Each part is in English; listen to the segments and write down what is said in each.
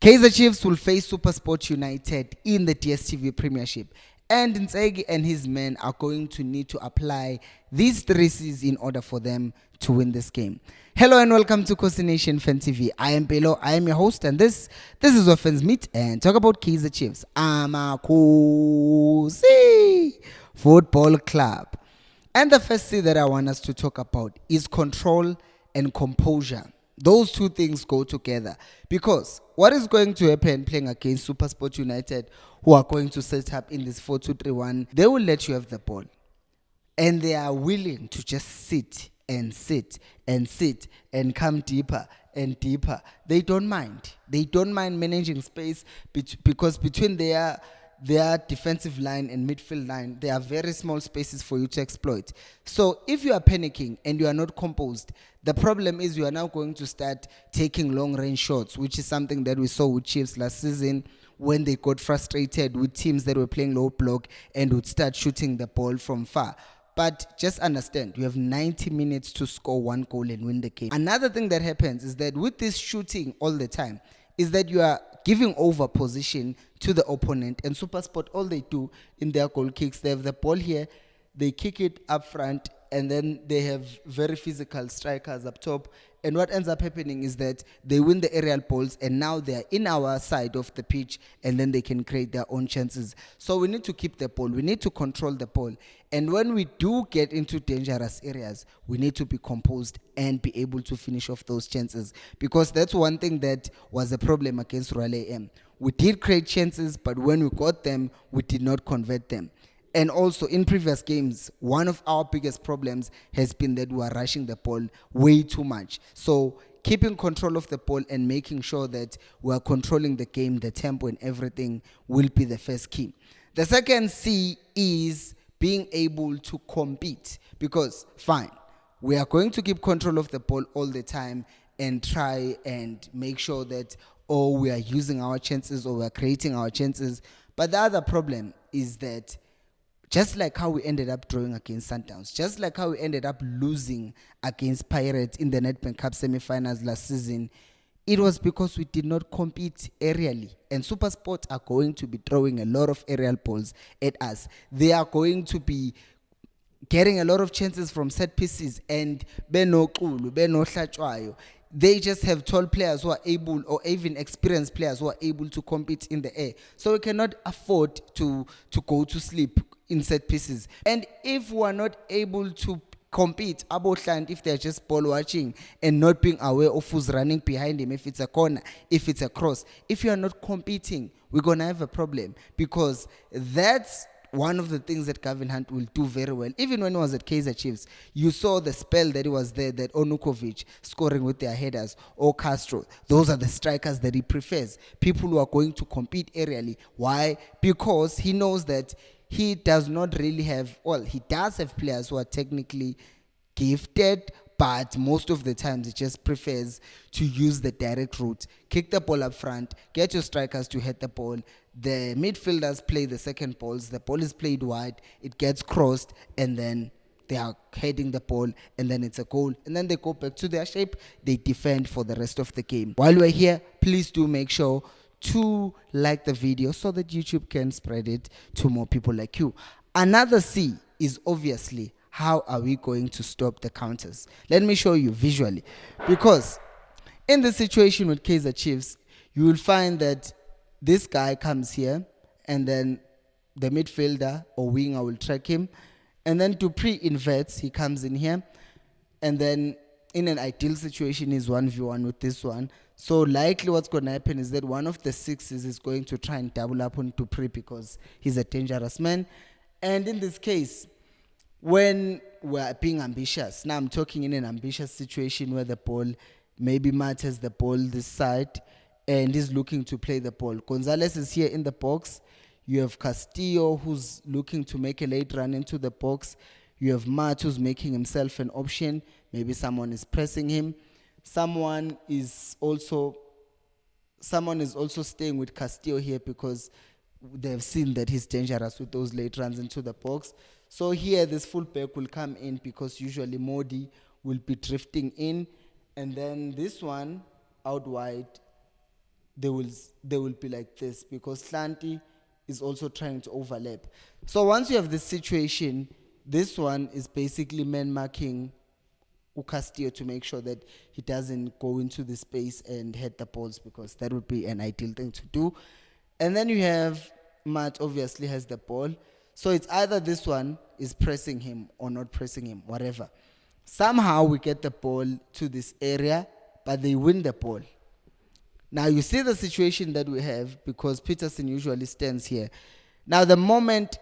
Kaizer Chiefs will face Supersport United in the DSTV Premiership. And Ntsegi and his men are going to need to apply these three C's in order for them to win this game. Hello and welcome to Kosi Nation Fan TV. I am Belo, I am your host, and this is where fans meet and talk about Kaizer Chiefs. Kosi Football Club. And the first thing that I want us to talk about is control and composure. Those two things go together, because what is going to happen playing against Supersport United, who are going to set up in this 4-2-3-1, they will let you have the ball. And they are willing to just sit and sit and sit and come deeper and deeper. They don't mind. They don't mind managing space because between their defensive line and midfield line, there are very small spaces for you to exploit. So if you are panicking and you are not composed, the problem is you are now going to start taking long-range shots, which is something that we saw with Chiefs last season when they got frustrated with teams that were playing low block and would start shooting the ball from far. But just understand, you have 90 minutes to score one goal and win the game. Another thing that happens is that with this shooting all the time, is that you are giving over position to the opponent. And Supersport, all they do in their goal kicks, they have the ball here, they kick it up front, and then they have very physical strikers up top. And what ends up happening is that they win the aerial balls, and now they're in our side of the pitch, and then they can create their own chances. So we need to keep the ball. We need to control the ball. And when we do get into dangerous areas, we need to be composed and be able to finish off those chances. Because that's one thing that was a problem against Royal AM. We did create chances, but when we got them, we did not convert them. And also in previous games, one of our biggest problems has been that we are rushing the ball way too much. So keeping control of the ball and making sure that we are controlling the game, the tempo and everything will be the first key. The second C is being able to compete, because fine, we are going to keep control of the ball all the time and try and make sure that we are using our chances or we are creating our chances. But the other problem is that just like how we ended up drawing against Sundowns, just like how we ended up losing against Pirates in the Nedbank Cup semi-finals last season, it was because we did not compete aerially. And Supersport are going to be throwing a lot of aerial balls at us. They are going to be getting a lot of chances from set pieces, and they just have tall players who are able, or even experienced players who are able to compete in the air. So we cannot afford to go to sleep in set pieces. And if we are not able to compete, if they're just ball watching and not being aware of who's running behind him, if it's a corner, if it's a cross, if you are not competing, we're going to have a problem, because that's one of the things that Gavin Hunt will do very well. Even when he was at Kaizer Chiefs, you saw the spell that he was there, that Onukovic scoring with their headers, or Castro. Those are the strikers that he prefers. People who are going to compete aerially. Why? Because he knows that he does not really have, he does have players who are technically gifted, but most of the times he just prefers to use the direct route. Kick the ball up front, get your strikers to hit the ball. The midfielders play the second balls. The ball is played wide, it gets crossed, and then they are heading the ball, and then it's a goal. And then they go back to their shape, they defend for the rest of the game. While we're here, please do make sure to like the video so that YouTube can spread it to more people like you. Another C is obviously, how are we going to stop the counters? Let me show you visually. Because in the situation with Kaizer Chiefs, you will find that this guy comes here, and then the midfielder or winger will track him, and then Dupree inverts, he comes in here, and then in an ideal situation is 1v1 with this one. So likely what's going to happen is that one of the sixes is going to try and double up on Dupree because he's a dangerous man. And in this case, when we're being ambitious, now I'm talking in an ambitious situation where the ball, maybe Matt has the ball this side and is looking to play the ball. Gonzalez is here in the box. You have Castillo, who's looking to make a late run into the box. You have Matt, who's making himself an option. Maybe someone is pressing him. Someone is also staying with Castillo here because they've seen that he's dangerous with those late runs into the box. So here this fullback will come in, because usually Modi will be drifting in, and then this one out wide they will be like this because Hlanti is also trying to overlap. So once you have this situation, this one is basically man marking Castillo to make sure that he doesn't go into the space and head the balls, because that would be an ideal thing to do. And then you have Matt obviously has the ball. So it's either this one is pressing him or not pressing him, whatever. Somehow we get the ball to this area, but they win the ball. Now you see the situation that we have, because Peterson usually stands here. Now the moment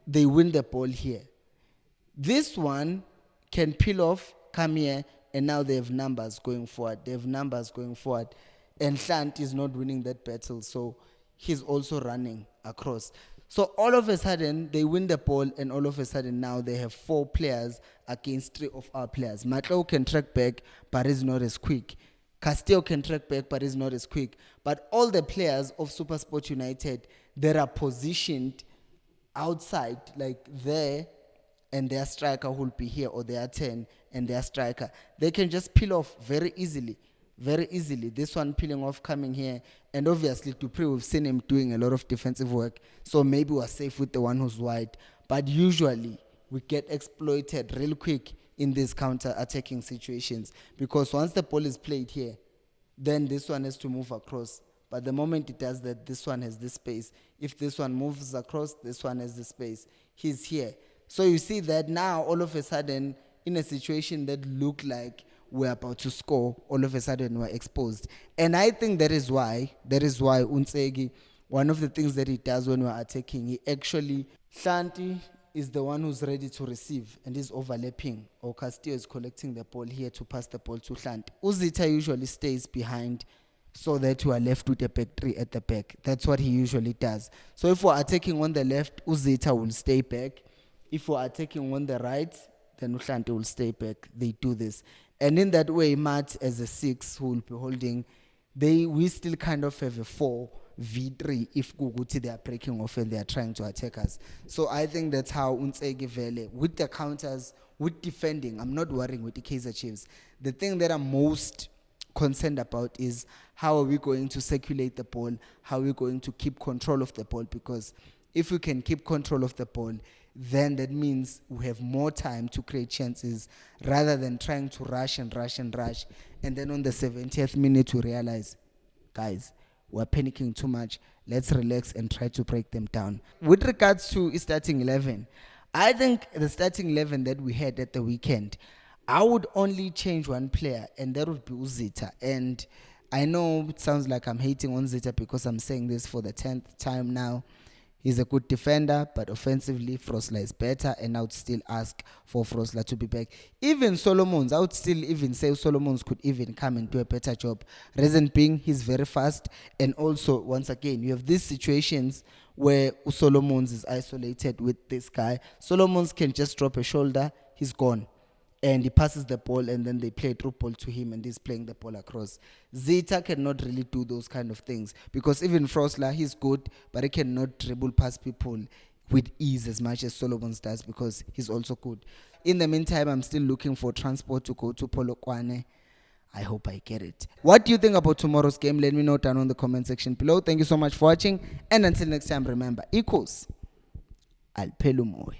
they win the ball here, this one can peel off, come here, and now they have numbers going forward. They have numbers going forward. And Hlant is not winning that battle, so he's also running across. So all of a sudden, they win the ball, and all of a sudden now they have 4 players against 3 of our players. Matlo can track back, but is not as quick. Castillo can track back, but is not as quick. But all the players of Supersport United that are positioned outside, like there, and their striker will be here, or their 10 and their striker, they can just peel off very easily. Very easily. This one peeling off, coming here. And obviously, Dupree, we've seen him doing a lot of defensive work. So maybe we're safe with the one who's wide. But usually, we get exploited real quick in these counter-attacking situations. Because once the ball is played here, then this one has to move across. But the moment it does that, this one has this space. If this one moves across, this one has the space. He's here. So you see that now, all of a sudden, in a situation that looked like we're about to score, all of a sudden we're exposed. And I think that is why Unsegi, one of the things that he does when we're attacking, he actually, Hlanti is the one who's ready to receive and is overlapping, or Castillo is collecting the ball here to pass the ball to Hlanti. Uzita usually stays behind so that we are left with a back 3 at the back. That's what he usually does. So if we're attacking on the left, Uzita will stay back. If we're attacking on the right, then Hlanti will stay back. They do this. And in that way, Matt as a 6 who will be holding, we still kind of have a 4v3 if Guguti they are breaking off and they are trying to attack us. So I think that's how Unsegi Vele, with the counters, with defending, I'm not worrying with the Kaizer Chiefs. The thing that I'm most concerned about is how are we going to circulate the ball, how are we going to keep control of the ball, because if we can keep control of the ball, then that means we have more time to create chances rather than trying to rush. And then on the 70th minute, we realize, guys, we're panicking too much. Let's relax and try to break them down. With regards to starting 11, I think the starting 11 that we had at the weekend, I would only change one player, and that would be Uzita. And I know it sounds like I'm hating on Zita because I'm saying this for the 10th time now. He's a good defender, but offensively, Frosler is better, and I would still ask for Frosler to be back. Even Solomons, I would still even say Solomons could even come and do a better job. Reason being, he's very fast, and also, once again, you have these situations where Solomons is isolated with this guy. Solomons can just drop a shoulder, he's gone. And he passes the ball, and then they play a through ball to him, and he's playing the ball across. Zeta cannot really do those kind of things, because even Frosler, he's good, but he cannot dribble past people with ease as much as Solomon does, because he's also good. In the meantime, I'm still looking for transport to go to Polokwane. I hope I get it. What do you think about tomorrow's game? Let me know down on the comment section below. Thank you so much for watching, and until next time, remember, equals Alpelumoya.